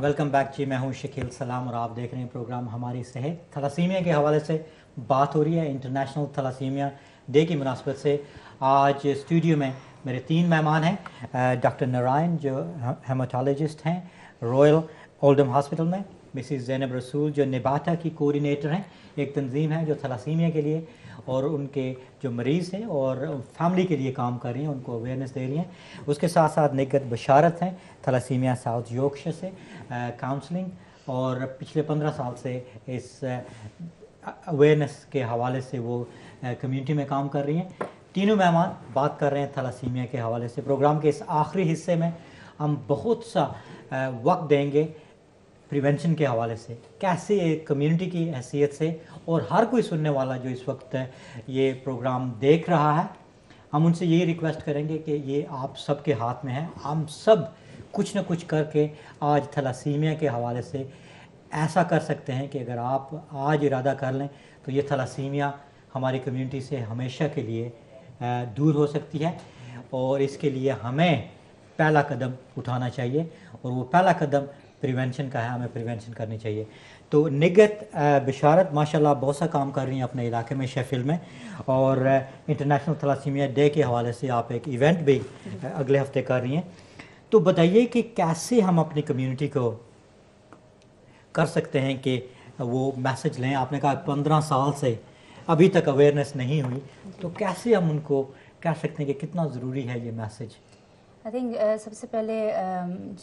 Welcome back जी, मैं हूं शकील सलाम और आप देख रहे हैं प्रोग्राम हमारी सेहत। थैलासीमिया के हवाले से बात हो रही है। इंटरनेशनल थैलासीमिया डे की मुनासबत से आज स्टूडियो में मेरे 3 मेहमान हैं। डॉक्टर नारायण जो हेमाटोलॉजिस्ट हैं रॉयल ओल्डम हॉस्पिटल में, मिसिस ज़ैनब रसूल जो निबाता की कोऑर्डिनेटर हैं, एक तंजीम है जो थैलासीमिया के लिए और उनके जो मरीज़ हैं और फैमिली के लिए काम कर रही हैं, उनको अवेयरनेस दे रही हैं। उसके साथ साथ निगत बशारत हैं थैलासीमिया साउथ यॉर्कशायर से काउंसलिंग, और पिछले 15 साल से इस अवेयरनेस के हवाले से वो कम्युनिटी में काम कर रही हैं। तीनों मेहमान बात कर रहे हैं थैलासीमिया के हवाले से। प्रोग्राम के इस आखिरी हिस्से में हम बहुत सा वक्त देंगे प्रिवेंशन के हवाले से, कैसे एक कम्युनिटी की हैसियत से, और हर कोई सुनने वाला जो इस वक्त ये प्रोग्राम देख रहा है, हम उनसे यही रिक्वेस्ट करेंगे कि ये आप सब के हाथ में है। हम सब कुछ न कुछ करके आज थैलासीमिया के हवाले से ऐसा कर सकते हैं कि अगर आप आज इरादा कर लें तो ये थैलासीमिया हमारी कम्युनिटी से हमेशा के लिए दूर हो सकती है। और इसके लिए हमें पहला कदम उठाना चाहिए, और वो पहला कदम प्रिवेंशन का है। हमें प्रिवेंशन करनी चाहिए। तो निगत बशारत माशाल्लाह बहुत सा काम कर रही हैं अपने इलाके में, शेफील्ड में, और इंटरनेशनल थैलासीमिया डे के हवाले से आप एक इवेंट भी अगले हफ्ते कर रही हैं। तो बताइए कि कैसे हम अपनी कम्युनिटी को कर सकते हैं कि वो मैसेज लें। आपने कहा 15 साल से अभी तक अवेयरनेस नहीं हुई, तो कैसे हम उनको कह सकते हैं कि कितना ज़रूरी है ये मैसेज? आई थिंक सबसे पहले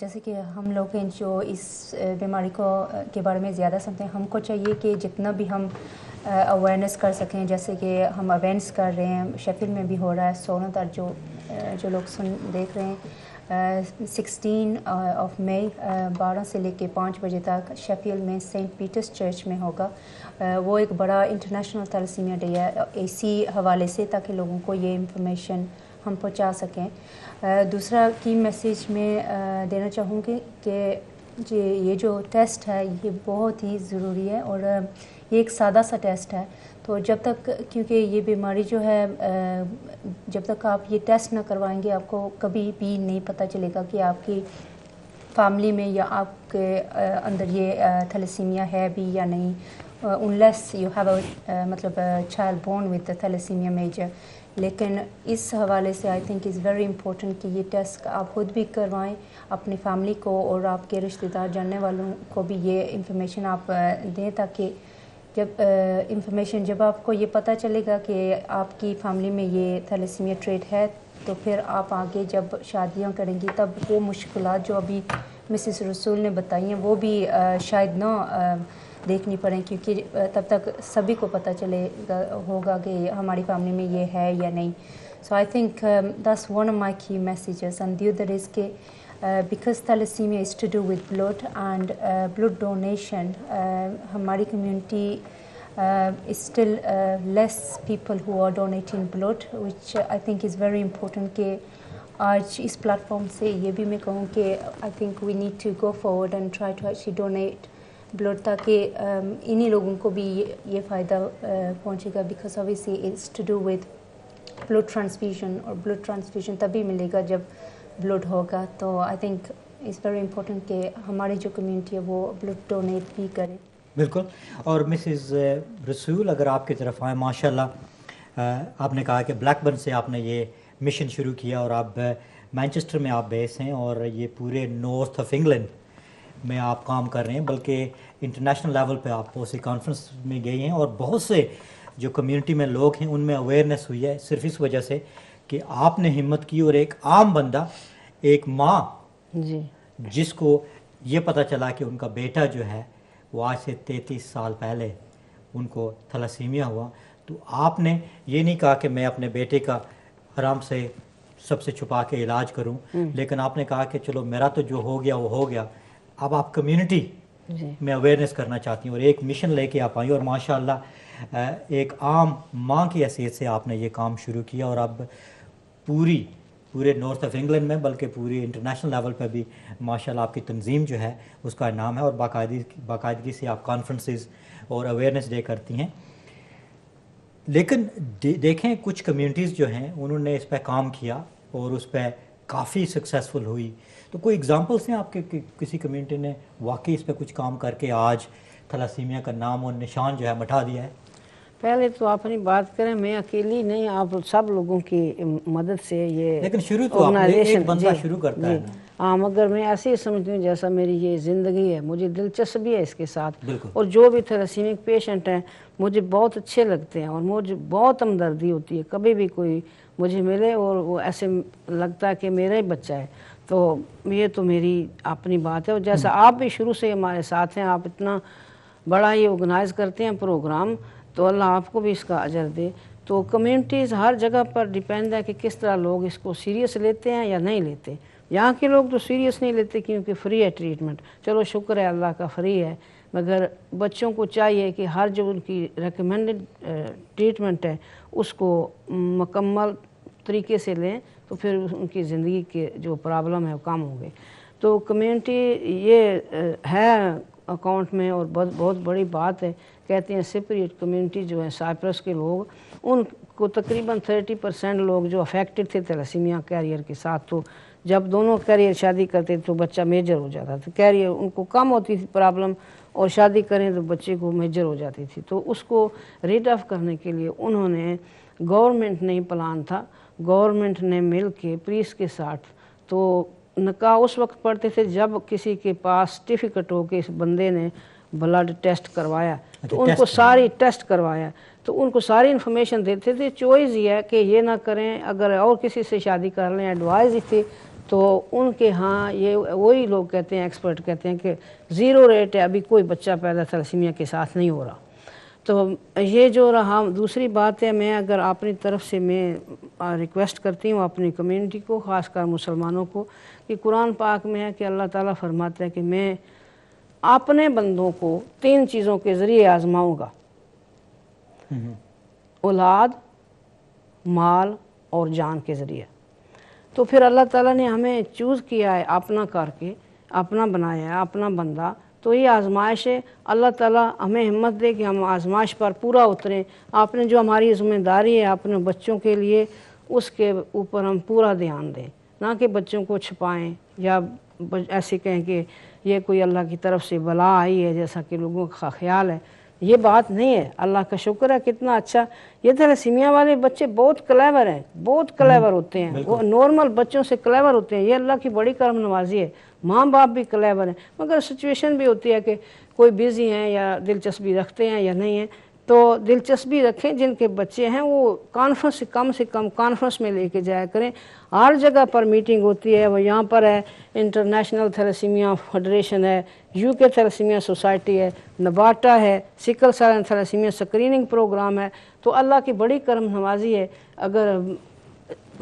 जैसे कि हम लोग हैं जो इस बीमारी को के बारे में ज़्यादा समझते हैं, हमको चाहिए कि जितना भी हम अवेयरनेस कर सकें, जैसे कि हम अवेयरनेस कर रहे हैं, शेफील्ड में भी हो रहा है। सोनोतर जो लोग देख रहे हैं, 16 ऑफ मई 12 से लेके 5 बजे तक शेफील्ड में सेंट पीटर्स चर्च में होगा। वो एक बड़ा इंटरनेशनल थैलासीमिया डे है इसी हवाले से, ताकि लोगों को ये इंफॉर्मेशन हम पहुंचा सकें। दूसरा की मैसेज में देना चाहूँगी कि ये जो टेस्ट है ये बहुत ही ज़रूरी है, और ये एक सादा सा टेस्ट है। तो जब तक, क्योंकि ये बीमारी जो है जब तक आप ये टेस्ट ना करवाएंगे, आपको कभी भी नहीं पता चलेगा कि आपकी फैमिली में या आपके अंदर ये थैलेसीमिया है भी या नहीं, unless you have a मतलब child born with the thalassemia major। लेकिन इस हवाले से I think is very important कि ये टेस्ट आप खुद भी करवाएं, अपनी फैमिली को और आपके रिश्तेदार जानने वालों को भी ये इंफॉर्मेशन आप दें, ताकि जब आपको ये पता चलेगा कि आपकी फैमिली में ये थैलेसीमिया ट्रेट है, तो फिर आप आगे जब शादियां करेंगी तब वो मुश्किलात जो अभी मिसेस रसूल ने बताई हैं वो भी शायद ना देखनी पड़े, क्योंकि तब तक सभी को पता चलेगा होगा कि हमारी फैमिली में ये है या नहीं। So I think that's one of my key messages. And the other is के because thalassemia is to do with blood and blood donation, हमारी community is still less people who are donating blood, which I think is very important। कि आज इस platform से ये भी मैं कहूँ कि I think we need to go forward and try to actually donate blood, ताकि इन्हीं लोगों को भी ये फ़ायदा पहुँचेगा। because obviously it's to do with blood transfusion, और blood transfusion तभी मिलेगा जब blood होगा। तो I think it's very important कि हमारी जो कम्युनिटी है वो blood donate भी करे। बिल्कुल। और मिसेस रसूल, अगर आपकी तरफ आए, माशाल्लाह आपने कहा कि ब्लैकबर्न से आपने ये मिशन शुरू किया और आप मैनचेस्टर में आप बेस हैं, और ये पूरे नॉर्थ ऑफ इंग्लैंड में आप काम कर रहे हैं, बल्कि इंटरनेशनल लेवल पे आप पॉलिसी कॉन्फ्रेंस में गए हैं, और बहुत से जो कम्युनिटी में लोग हैं उनमें अवेयरनेस हुई है सिर्फ इस वजह से कि आपने हिम्मत की। और एक आम बंदा, एक माँ जी, जिसको ये पता चला कि उनका बेटा जो है वो आज से 33 साल पहले उनको थैलासीमिया हुआ, तो आपने ये नहीं कहा कि मैं अपने बेटे का आराम से सबसे छुपा के इलाज करूं, लेकिन आपने कहा कि चलो मेरा तो जो हो गया वो हो गया, अब आप कम्युनिटी में अवेयरनेस करना चाहती हैं, और एक मिशन लेके आप आई, और माशाल्लाह एक आम माँ की हैसियत से आपने ये काम शुरू किया, और अब पूरे नॉर्थ ऑफ इंग्लैंड में, बल्कि पूरी इंटरनेशनल लेवल पर भी माशाल्लाह आपकी तंजीम जो है उसका नाम है, और बाकायदगी से आप कॉन्फ्रेंसेस और अवेयरनेस डे करती हैं। लेकिन देखें कुछ कम्युनिटीज़ जो हैं उन्होंने इस पर काम किया और उस पर काफ़ी सक्सेसफुल हुई, تو کوئی اگزامپلس ہیں آپ کے کہ کسی کمیونٹی نے واقعی اس پہ کچھ کام کر کے آج تھلاسیمیا کا نام اور نشان جو ہے مٹا دیا ہے؟ پہلے تو آپ اپنی بات کریں، میں اکیلی نہیں، آپ سب لوگوں کی مدد سے یہ لیکن شروع تو آپ ایک بندہ شروع کرتا ہے نا۔ ہاں، مگر میں ایسے ہی سمجھتی ہوں جیسا میری یہ زندگی ہے، مجھے دلچسپی ہے اس کے ساتھ، اور جو بھی تھیلیسیمک پیشنٹ ہیں مجھے بہت اچھے لگتے ہیں اور مجھے بہت ہمدردی ہوتی ہے، کبھی بھی کوئی مجھے ملے اور وہ ایسے لگتا ہے کہ میرا ہی بچہ ہے، تو یہ تو میری اپنی بات ہے۔ اور جیسا آپ بھی شروع سے ہمارے ساتھ ہیں، آپ اتنا بڑا یہ آرگنائز کرتے ہیں پروگرام، تو اللہ آپ کو بھی اس کا اجر دے۔ تو کمیونٹیز ہر جگہ پر ڈیپینڈ ہے کہ کس طرح لوگ اس کو سیریس لیتے ہیں یا نہیں لیتے۔ یہاں کے لوگ تو سیریس نہیں لیتے کیونکہ فری ہے ٹریٹمنٹ، چلو شکر ہے اللہ کا فری ہے، مگر بچوں کو چاہیے کہ ہر جو ان کی ریکمینڈڈ ٹریٹمنٹ ہے اس کو مکمل طریقے سے لیں، تو پھر ان کی زندگی کے جو پرابلم ہے وہ کم ہوں گے۔ تو کمیونٹی یہ ہے اکاؤنٹ میں، اور بہت بڑی بات ہے، کہتے ہیں سپریٹ کمیونٹی جو ہے سائپرس کے لوگ، ان کو تقریباً 30% لوگ جو افیکٹڈ تھے تھیلیسیمیا کیریئر کے ساتھ، تو جب دونوں کیریئر شادی کرتے تو بچہ میجر ہو جاتا تھا، کیریئر ان کو کم ہوتی تھی پرابلم، اور شادی کریں تو بچے کو میجر ہو جاتی تھی۔ تو اس کو ریڈ آف کرنے کے لیے انہوں نے، گورنمنٹ نہیں پلان تھا، گورنمنٹ نے مل کے پولیس کے ساتھ، تو نکاح اس وقت پڑھتے تھے جب کسی کے پاس سرٹیفکیٹ ہو کہ اس بندے نے بلڈ ٹیسٹ کروایا، تو ان کو ساری ٹیسٹ کروایا، تو ان کو ساری انفارمیشن دیتے تھے۔ چوائس یہ ہے کہ یہ نہ کریں، اگر اور کسی سے شادی کر لیں، ایڈوائز ہی تھی، تو ان کے ہاں یہ وہی لوگ کہتے ہیں، ایکسپرٹ کہتے ہیں کہ 0 ریٹ ہے، ابھی کوئی بچہ پیدا تھیلیسیمیا کے ساتھ نہیں ہو رہا۔ تو یہ جو رہا۔ دوسری بات ہے، میں اگر اپنی طرف سے میں ریکویسٹ کرتی ہوں اپنی کمیونٹی کو، خاص کر مسلمانوں کو، کہ قرآن پاک میں ہے کہ اللہ تعالیٰ فرماتا ہے کہ میں اپنے بندوں کو 3 چیزوں کے ذریعے آزماؤں گا: اولاد، مال اور جان کے ذریعے۔ تو پھر اللہ تعالیٰ نے ہمیں چوز کیا ہے اپنا کر کے، اپنا بنایا ہے، اپنا بندہ، تو یہ آزمائش ہے۔ اللہ تعالیٰ ہمیں ہمت دے کہ ہم آزمائش پر پورا اتریں۔ آپ نے جو ہماری ذمہ داری ہے اپنے بچوں کے لیے، اس کے اوپر ہم پورا دھیان دیں، نہ کہ بچوں کو چھپائیں یا ایسے کہیں کہ یہ کوئی اللہ کی طرف سے بلا آئی ہے جیسا کہ لوگوں کا خیال ہے۔ یہ بات نہیں ہے، اللہ کا شکر ہے کتنا اچھا۔ یہ تھیلیسیمیا والے بچے بہت کلیور ہیں، بہت کلیور ہوتے ہیں، وہ نارمل بچوں سے کلیور ہوتے ہیں۔ یہ اللہ کی بڑی کرم نوازی ہے، ماں باپ بھی کلیور ہیں، مگر سچویشن بھی ہوتی ہے کہ کوئی بیزی ہیں یا دلچسپی رکھتے ہیں یا نہیں ہیں۔ تو دلچسپی رکھیں، جن کے بچے ہیں وہ کانفرنس سے کم کانفرنس میں لے کے جایا کریں۔ ہر جگہ پر میٹنگ ہوتی ہے، وہ یہاں پر ہے، انٹرنیشنل تھیلیسیمیا فیڈریشن ہے، UK تھیلیسیمیا سوسائٹی ہے، نباٹا ہے، sickle cell and thalassaemia screening programme ہے۔ تو اللہ کی بڑی کرم نوازی ہے، اگر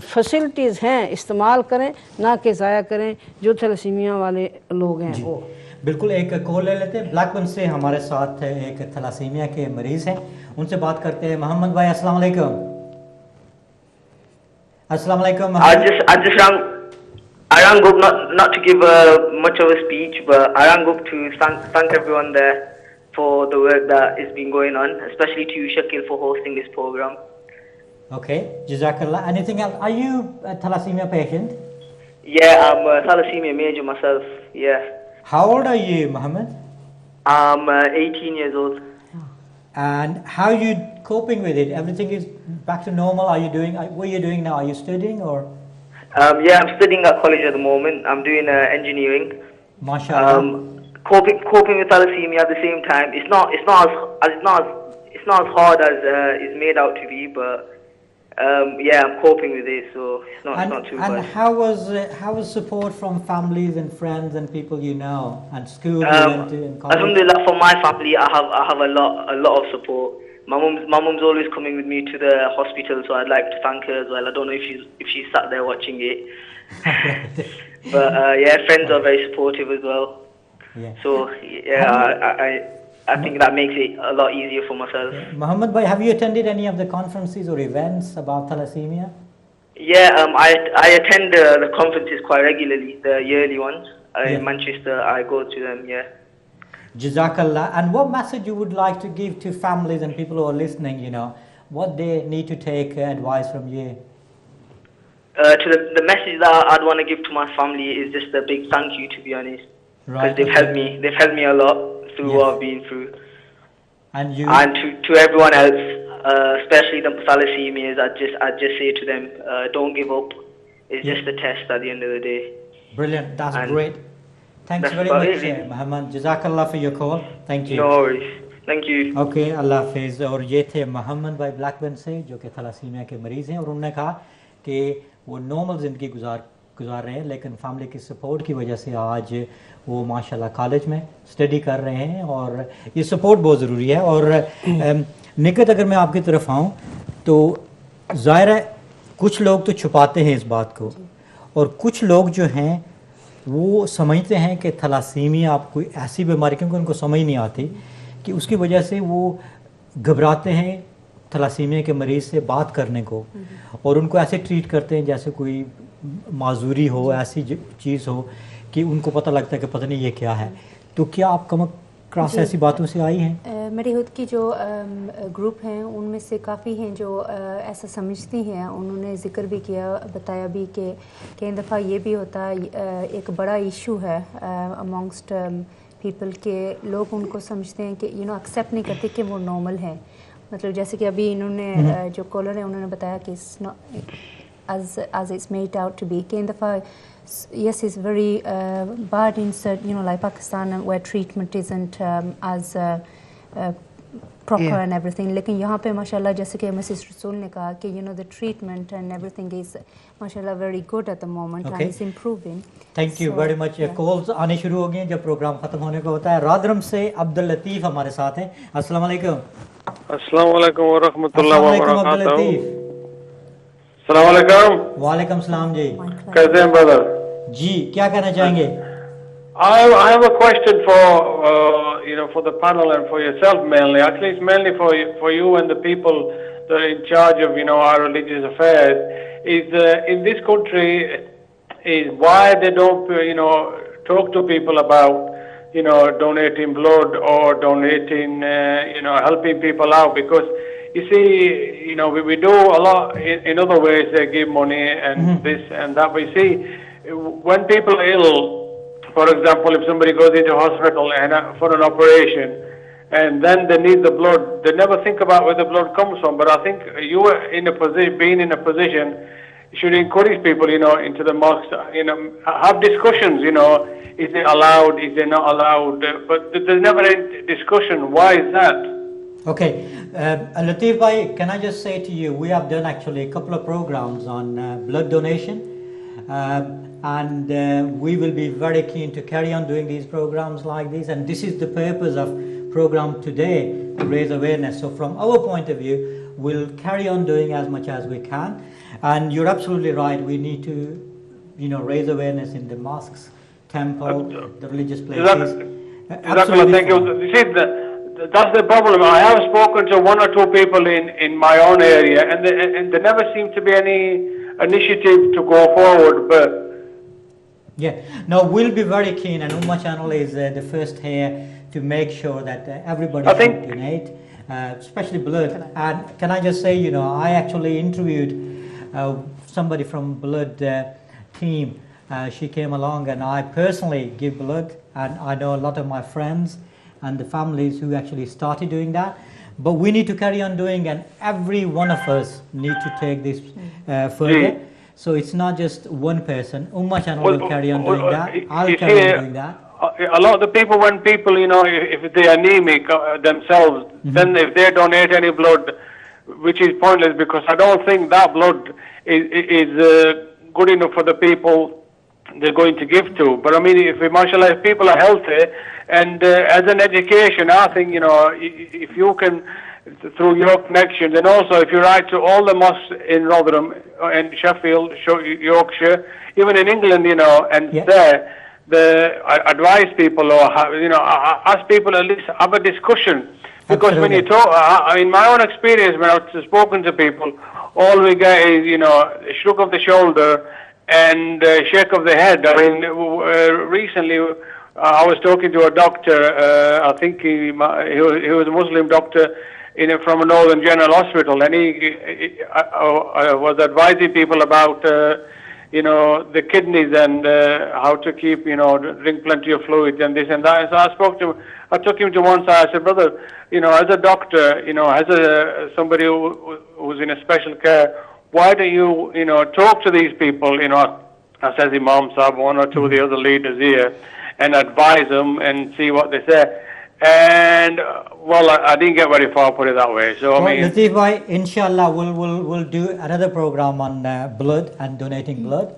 فیسلٹیز ہیں استعمال کریں، نہ کہ ضائع کریں، جو تھیلیسیمیا والے لوگ ہیں وہ۔ بالکل، ایک کال لے لیتے ہیں۔ بلیک بن سے ہمارے ساتھ ایک تھیلیسیمیا کے مریض ہیں، ان سے بات کرتے ہیں۔ محمد بھائی السلام علیکم۔ السلام علیکم۔ I rang up not to give much of a speech, but I rang up to thank everyone there for the work that is been going on, especially to you, Shakil, for hosting this program. Okay, Jazakallah. Anything else? Are you a thalassemia patient? Yeah, I'm a thalassemia major myself, yeah. How old are you, Muhammad? I'm 18 years old. And how are you coping with it? Everything is back to normal? What are you doing now? Are you studying or? Yeah, I'm studying at college at the moment. I'm doing engineering. MashaAllah. Coping with thalassemia at the same time. It's not as hard as it's made out to be, but yeah, I'm coping with it, so it's not too bad. And how was support from families and friends and people you know, and school you went to and college? Alhamdulillah, for my family, I have a lot of support. My mum's always coming with me to the hospital, so I'd like to thank her as well. I don't know if she's sat there watching it. But yeah, friends are very supportive as well. Yeah. So yeah, I think that makes it a lot easier for myself. Muhammad bhai, have you attended any of the conferences or events about thalassemia? Yeah, I attend the conferences quite regularly, the yearly ones. In Manchester, I go to them, yeah. Jazakallah. And what message you would like to give to families and people who are listening, what they need to take advice from you? To the message that I'd want to give to my family is just a big thank you, to be honest, because Right. they've helped me a lot through what I've been through, And you, and to everyone else, especially the thalassemias, I'd just say to them, don't give up. It's just a test at the end of the day. brilliant. That's And great. Thanks that's very about much, it, really. Muhammad. Jazakallah for your call. Thank you. No worries. Thank you. Okay अल्लाह हाफिज़। और ये थे मोहम्मद भाई Blackburn से जो कि thalassaemia के मरीज़ हैं, और उन्होंने कहा कि वो नॉर्मल ज़िंदगी गुजार रहे हैं, लेकिन फैमिली की सपोर्ट की वजह से आज वो माशाल्लाह कॉलेज में स्टडी कर रहे हैं, और ये सपोर्ट बहुत ज़रूरी है। और निकट अगर मैं आपकी तरफ आऊँ तो ज़ाहिर है कुछ लोग तो छुपाते हैं इस बात को, और कुछ लोग जो हैं वो समझते हैं कि थैलासीमिया आप कोई ऐसी बीमारी, क्योंकि उनको समझ नहीं आती, कि उसकी वजह से वो घबराते हैं थैलासीमिया के मरीज़ से बात करने को, और उनको ऐसे ट्रीट करते हैं जैसे कोई माजूरी हो, ऐसी चीज़ हो कि उनको पता लगता है कि पता नहीं ये क्या है। तो क्या आप कम क्रॉस ऐसी बातों से आई हैं? मेरी खुद की जो ग्रुप हैं उनमें से काफ़ी हैं जो ऐसा समझती हैं। उन्होंने ज़िक्र भी किया, बताया भी कि कई दफ़ा ये भी होता है, एक बड़ा इशू है अमॉन्गस्ट पीपल के, लोग उनको समझते हैं कि एक्सेप्ट नहीं करते कि वो नॉर्मल हैं। मतलब जैसे कि अभी इन्होंने जो कॉलर है उन्होंने बताया कि as it's made out to be, कई दफ़ा yes, it's very bad in certain, like Pakistan, where treatment isn't as proper and everything. लेकिन यहाँ पे माशाल्लाह जैसे कि मिसेस रसूल ने कहा कि the treatment and everything is माशाल्लाह very good at the moment and it's improving. Thank you very much. Calls आने शुरू हो गए हैं जब प्रोग्राम ख़त्म होने को होता है। रादरम से अब्दुल लतीफ़ हमारे साथ हैं। अस्सलाम वालेकुम। अस्सलाम वालेकुम व रहमतुल्लाहि व अब्दुल बरकातहू। लतीफ़। अस्सलाम वालेकुम। वालेकुम सलाम जी। कैसे हैं ब्रदर? जी क्या कहना चाहेंगे? I have a question for for the panel and for yourself mainly. Actually, it's mainly for you and the people that are in charge of our religious affairs. Is in this country is why they don't talk to people about donating blood or donating helping people out, because you see we do a lot in other ways. They give money and this and that. We see when people are ill, for example, if somebody goes into hospital and for an operation, and then they need the blood, they never think about where the blood comes from. But I think you are in a position, being in a position, should encourage people, into the mosque, have discussions, is it allowed, is it not allowed? But there's never any discussion. Why is that? Okay, Latif bhai, can I just say to you, we have done actually a couple of programs on blood donation. And we will be very keen to carry on doing these programs like this, and this is the purpose of program today, to raise awareness. So from our point of view, we'll carry on doing as much as we can, and you're absolutely right, we need to raise awareness in the mosques, temple, the religious places. Exactly, thank you. You see, that's the problem. I have spoken to one or two people in my own area, and there never seems to be any initiative to go forward. But no, we'll be very keen, and Ummah Channel is the first here to make sure that everybody should donate, especially blood. And can I just say, I actually interviewed somebody from blood team. She came along, and I personally give blood, and I know a lot of my friends and the families who actually started doing that. But we need to carry on doing, and every one of us need to take this further. So it's not just one person. Ummah Channel will carry on doing that. I'll carry on doing that. A lot of the people, when people, if they are anemic themselves, then if they donate any blood, which is pointless, because I don't think that blood is good enough for the people they're going to give to. But I mean, if mashallah, if people are healthy, and as an education, I think, if you can, through your connections, and also if you write to all the mosques in Rotherham and Sheffield, Yorkshire, even in England, and there, I advise people, or ask people at least have a discussion, because when you talk, in my own experience, when I've spoken to people, all we get is a shrug of the shoulder and a shake of the head. I mean, recently I was talking to a doctor. I think he was a Muslim doctor from a Northern General Hospital, and he was advising people about the kidneys and how to keep, drink plenty of fluids and this and that. And so I took him to one side. I said, brother, as a doctor, as somebody who's in a special care, why don't you, talk to these people, I says Imam Sahib, one or two of the other leaders here, and advise them and see what they say. And well, I didn't get very far, put it that way. So I mean, Latif bhai, inshallah, we'll do another program on blood and donating blood.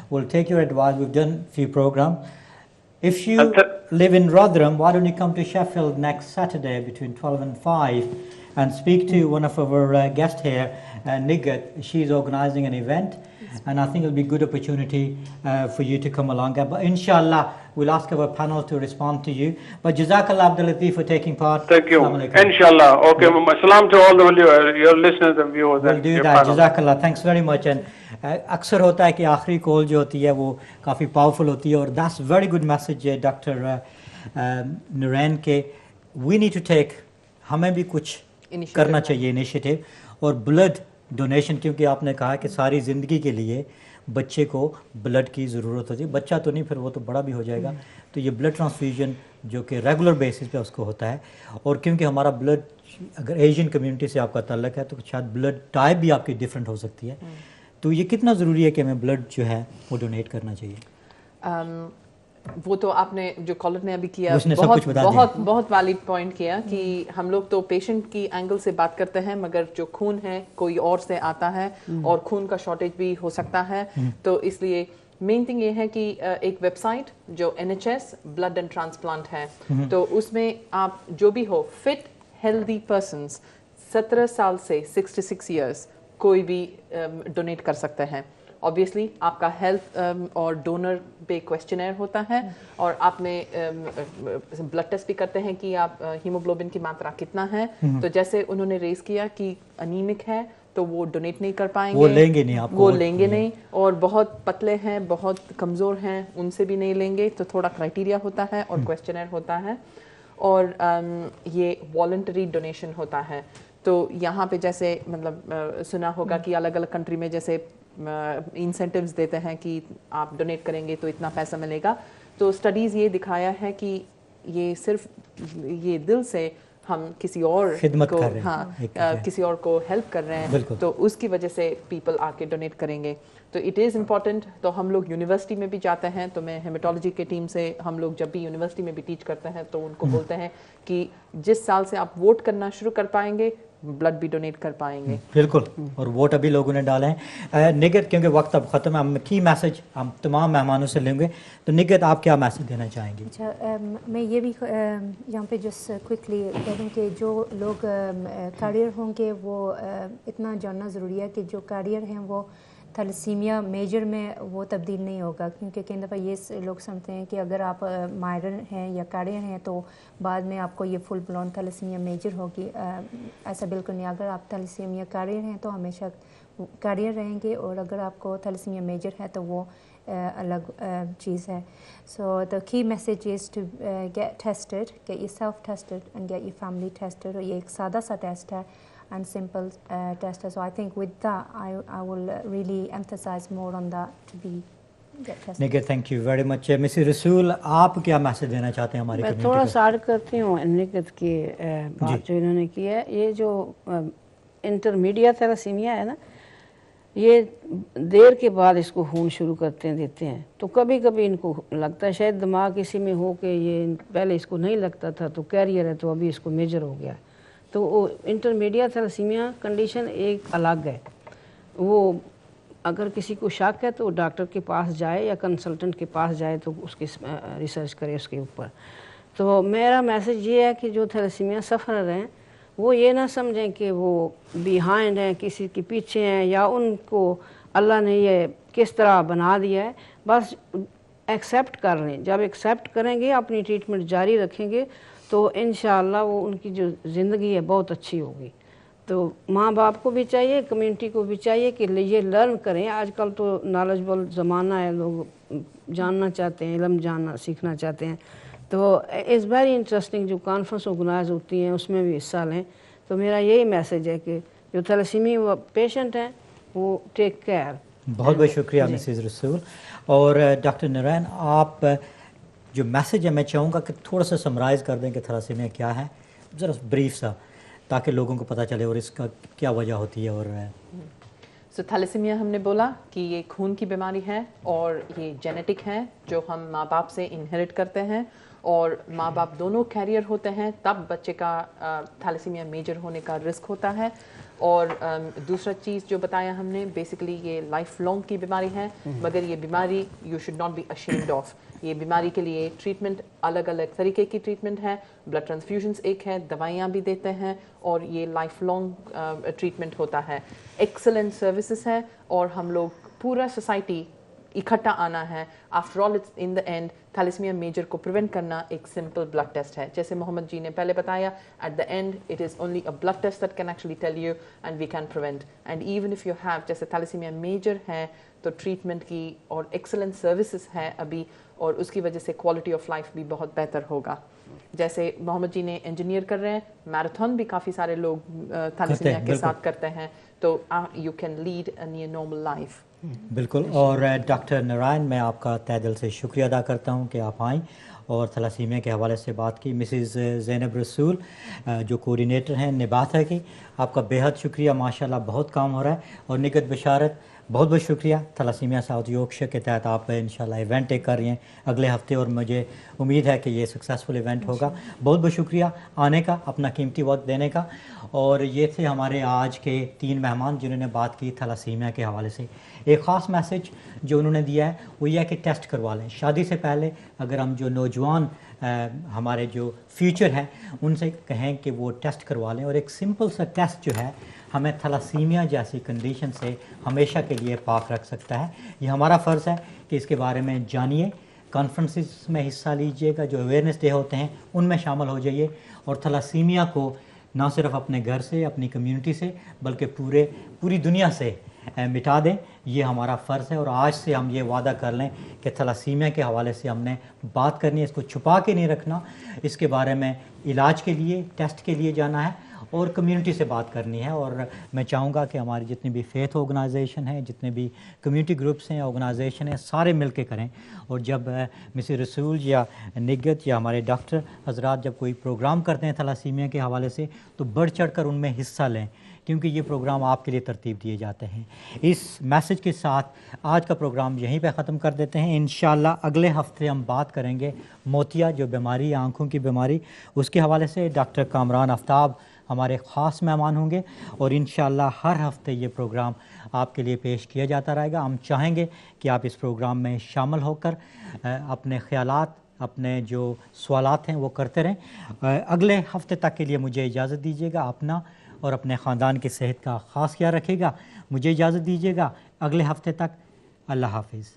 We'll take your advice. We've done a few programs. If you live in Rotherham, why don't you come to Sheffield next Saturday between 12 and 5 and speak to one of our guests here, Nigat. She's organizing an event, and I think it'll be a good opportunity for you to come along. But inshallah, we'll ask our panel to respond to you. But Jazakallah Abdul Latif for taking part. Thank you. Inshallah. Okay. Salam to all your listeners and viewers. We'll do that. Jazakallah. Thanks very much. And अक्सर होता है कि आखिरी call जो होती है वो काफ़ी पावरफुल होती है, और दैट्स वेरी गुड मैसेज है डॉक्टर नूरैन के वी नीड टू टेक, हमें भी कुछ करना चाहिए इनिशिएटिव और ब्लड डोनेशन, क्योंकि आपने कहा कि सारी ज़िंदगी के लिए बच्चे को ब्लड की ज़रूरत होती है, बच्चा तो नहीं, फिर वो तो बड़ा भी हो जाएगा, तो ये ब्लड ट्रांसफ्यूजन जो कि रेगुलर बेसिस पे उसको होता है, और क्योंकि हमारा ब्लड अगर एशियन कम्युनिटी से आपका ताल्लुक है तो शायद ब्लड टाइप भी आपकी डिफरेंट हो सकती है, तो ये कितना ज़रूरी है कि हमें ब्लड जो है वो डोनेट करना चाहिए? वो तो आपने जो कॉलर ने अभी किया बहुत वैलिड पॉइंट किया कि हम लोग तो पेशेंट की एंगल से बात करते हैं, मगर जो खून है कोई और से आता है और खून का शॉर्टेज भी हो सकता है, तो इसलिए मेन थिंग ये है कि एक वेबसाइट जो NHS ब्लड एंड ट्रांसप्लांट है, तो उसमें आप जो भी हो फिट हेल्दी पर्सन्स 17 साल से 66 ईयर्स कोई भी डोनेट कर सकते हैं। ऑब्वियसली आपका हेल्थ और डोनर पे क्वेश्चनर होता है, और आपने ब्लड टेस्ट भी करते हैं कि आप हीमोग्लोबिन की मात्रा कितना है, तो जैसे उन्होंने रेज किया कि अनीमिक है तो वो डोनेट नहीं कर पाएंगे, वो लेंगे नहीं, और बहुत पतले हैं बहुत कमज़ोर हैं उनसे भी नहीं लेंगे, तो थोड़ा क्राइटेरिया होता है और क्वेश्चनर होता है, और ये वॉलंटरी डोनेशन होता है। तो यहाँ पे जैसे मतलब सुना होगा कि अलग अलग कंट्री में जैसे इंसेंटिव्स देते हैं कि आप डोनेट करेंगे तो इतना पैसा मिलेगा, तो स्टडीज़ ये दिखाया है कि ये सिर्फ ये दिल से हम किसी और को किसी और को हेल्प कर रहे हैं, तो उसकी वजह से पीपल आके डोनेट करेंगे। तो इट इज़ इम्पॉर्टेंट। तो हम लोग यूनिवर्सिटी में भी जाते हैं, तो मैं हेमेटोलॉजी के टीम से हम लोग जब भी यूनिवर्सिटी में भी टीच करते हैं तो उनको बोलते हैं कि जिस साल से आप वोट करना शुरू कर पाएंगे ब्लड भी डोनेट कर पाएंगे। बिल्कुल, और वोट अभी लोगों ने डाले हैं। निगत, क्योंकि वक्त अब ख़त्म है, हम की मैसेज हम तमाम मेहमानों से लेंगे, तो निगत आप क्या मैसेज देना चाहेंगे? अच्छा, मैं ये भी यहाँ पे जस्ट क्विकली कह दूँ कि जो लोग कैरियर होंगे वो इतना जानना ज़रूरी है कि जो कैरियर हैं वो थैलेसीमिया मेजर में वो तब्दील नहीं होगा, क्योंकि कई दफ़ा ये लोग समझते हैं कि अगर आप माइनर हैं या कैरियर हैं तो बाद में आपको ये फुल ब्लॉन थैलेसीमिया मेजर होगी। ऐसा बिल्कुल नहीं, अगर आप थैलेसीमिया कैरियर हैं तो हमेशा कैरियर रहेंगे, और अगर आपको थैलेसीमिया मेजर है तो वो अलग चीज़ है। So the key message is to get tested, get yourself tested and get your family tested. और ये एक सादा सा टेस्ट है and simple test. So I think with that I will really emphasize more on that to be get tested. Nigar, thank you very much. Mrs. Rasool, आप क्या message देना चाहते हैं हमारे कम्युनिटी को? मैं थोड़ा सा ऐड करती हूँ निगत की बात जो इन्होंने की है। ये जो इंटरमीडिएट थैलेसीमिया है ना, ये देर के बाद इसको खून शुरू देते हैं, तो कभी कभी इनको लगता है शायद दिमाग इसी में हो कि ये पहले इसको नहीं लगता था तो कैरियर है, तो अभी इसको मेजर हो गया। तो वो इंटरमीडिएट थैलेसीमिया कंडीशन एक अलग है। वो अगर किसी को शक है तो डॉक्टर के पास जाए या कंसल्टेंट के पास जाए तो उसकी रिसर्च करे उसके ऊपर। तो मेरा मैसेज ये है कि जो थैलेसीमिया सफ़रर हैं वो ये ना समझें कि वो बिहाइंड हैं, किसी के पीछे हैं, या उनको अल्लाह ने ये किस तरह बना दिया है। बस एक्सेप्ट कर लें, जब एक्सेप्ट करेंगे अपनी ट्रीटमेंट जारी रखेंगे तो इंशाअल्लाह वो उनकी जो ज़िंदगी है बहुत अच्छी होगी। तो माँ बाप को भी चाहिए, कम्युनिटी को भी चाहिए कि ये लर्न करें। आजकल तो नॉलेजेबल ज़माना है, लोग जानना चाहते हैं, इल्म जानना सीखना चाहते हैं। तो इट्स वेरी इंटरेस्टिंग जो कॉन्फ्रेंस ऑर्गेनाइज होती हैं उसमें भी हिस्सा लें तो मेरा यही मैसेज है कि जो थैलेसीमिया पेशेंट हैं वो टेक केयर। बहुत बहुत शुक्रिया मिसेज़ रसूल। और डॉक्टर नारायण, आप जो मैसेज है मैं चाहूँगा कि थोड़ा सा समराइज़ कर दें कि थैलेसीमिया क्या है, ज़रा ब्रीफ सा, ताकि लोगों को पता चले और इसका क्या वजह होती है। और सो थैलेसीमिया हमने बोला कि ये खून की बीमारी है और ये जेनेटिक है, जो हम माँ बाप से इनहेरिट करते हैं, और माँ बाप दोनों कैरियर होते हैं तब बच्चे का थैलेसीमिया मेजर होने का रिस्क होता है। और दूसरा चीज़ जो बताया हमने, बेसिकली ये लाइफ लॉन्ग की बीमारी है, मगर ये बीमारी you should not be ashamed of. ये बीमारी के लिए ट्रीटमेंट अलग अलग तरीके की ट्रीटमेंट है, ब्लड ट्रांसफ्यूजन्स एक है, दवाइयाँ भी देते हैं, और ये लाइफ लॉन्ग ट्रीटमेंट होता है। एक्सेलेंट सर्विसेज है और हम लोग पूरा सोसाइटी इकट्ठा आना है। After all it's in the end thalassemia major को प्रिवेंट करना एक सिंपल ब्लड टेस्ट है। जैसे मोहम्मद जी ने पहले बताया, at the end it is only a blood test that can actually tell you and we can prevent. And even if you have, जैसे thalassemia major है तो ट्रीटमेंट की और एक्सेलेंट सर्विसेज है अभी, और उसकी वजह से क्वालिटी ऑफ लाइफ भी बहुत बेहतर होगा। जैसे मोहम्मद जी ने इंजीनियर कर रहे हैं, मैराथन भी काफ़ी सारे लोग थैलेसीमिया के साथ करते हैं, तो you can lead a near normal life. बिल्कुल। और डॉक्टर नारायण, मैं आपका तहे दिल से शुक्रिया अदा करता हूं कि आप आईं और थैलेसीमिया के हवाले से बात की। मिसेज़ ज़ैनब रसूल जो कोऑर्डिनेटर हैं निबाता की, आपका बेहद शुक्रिया, माशाल्लाह बहुत काम हो रहा है। और निगत बशारत, बहुत बहुत शुक्रिया। थैलेसीमिया साउथ यॉर्कशायर के तहत आप इंशाल्लाह इवेंट एक कर रही हैं अगले हफ्ते, और मुझे उम्मीद है कि ये सक्सेसफुल इवेंट होगा। बहुत बहुत शुक्रिया आने का, अपना कीमती वक्त देने का। और ये थे हमारे आज के 3 मेहमान जिन्होंने बात की थैलेसीमिया के हवाले से। एक ख़ास मैसेज जो उन्होंने दिया है वो ये है कि टेस्ट करवा लें शादी से पहले। अगर हम जो नौजवान हमारे जो फ्यूचर हैं उनसे कहें कि वो टेस्ट करवा लें, और एक सिंपल सा टेस्ट जो है हमें थैलेसीमिया जैसी कंडीशन से हमेशा के लिए पाक रख सकता है। ये हमारा फ़र्ज़ है कि इसके बारे में जानिए, कॉन्फ्रेंसेस में हिस्सा लीजिएगा, जो अवेयरनेस डे होते हैं उनमें शामिल हो जाइए, और थैलेसीमिया को ना सिर्फ अपने घर से, अपनी कम्युनिटी से, बल्कि पूरी दुनिया से मिटा दें। ये हमारा फ़र्ज़ है। और आज से हम ये वादा कर लें कि थैलेसीमिया के हवाले से हमने बात करनी है, इसको छुपा के नहीं रखना, इसके बारे में इलाज के लिए, टेस्ट के लिए जाना है और कम्युनिटी से बात करनी है। और मैं चाहूँगा कि हमारी जितनी भी फेथ ऑर्गेनाइजेशन हैं, जितने भी कम्युनिटी ग्रुप्स हैं, ऑर्गेनाइजेशन हैं, सारे मिल के करें। और जब मिसेस रसूल या निगत या हमारे डॉक्टर हजरात जब कोई प्रोग्राम करते हैं थैलेसीमिया के हवाले से, तो बढ़ चढ़ कर उनमें हिस्सा लें, क्योंकि ये प्रोग्राम आपके लिए तरतीब दिए जाते हैं। इस मैसेज के साथ आज का प्रोग्राम यहीं पे ख़त्म कर देते हैं। इंशाल्लाह अगले हफ्ते हम बात करेंगे मोतिया जो बीमारी, आँखों की बीमारी, उसके हवाले से डॉक्टर कामरान आफ्ताब हमारे ख़ास मेहमान होंगे। और इंशाल्लाह हर हफ्ते ये प्रोग्राम आपके लिए पेश किया जाता रहेगा। हम चाहेंगे कि आप इस प्रोग्राम में शामिल होकर अपने ख़यालात, अपने जो सवालात हैं वो करते रहें। अगले हफ्ते तक के लिए मुझे इजाज़त दीजिएगा। अपना और अपने ख़ानदान की सेहत का ख़ास ख्याल रखिएगा। मुझे इजाज़त दीजिएगा अगले हफ्ते तक। अल्लाह हाफिज़।